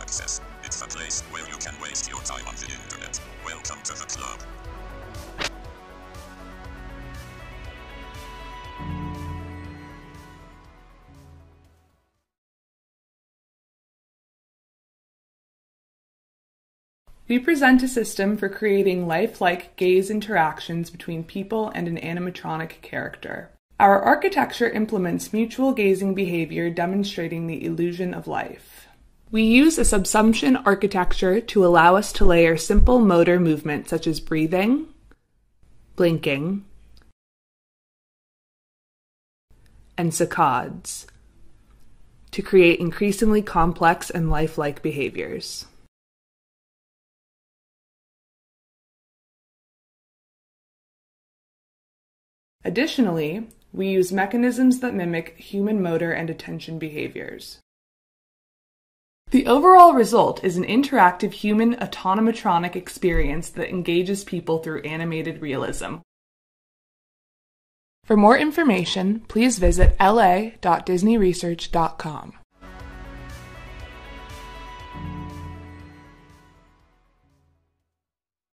access. It's a place where you can waste your time on the internet. Welcome to the club. We present a system for creating lifelike gaze interactions between people and an animatronic character. Our architecture implements mutual gazing behavior demonstrating the illusion of life. We use a subsumption architecture to allow us to layer simple motor movements such as breathing, blinking, and saccades to create increasingly complex and lifelike behaviors. Additionally, we use mechanisms that mimic human motor and attention behaviors. The overall result is an interactive human autonomatronic experience that engages people through animated realism. For more information, please visit la.disneyresearch.com.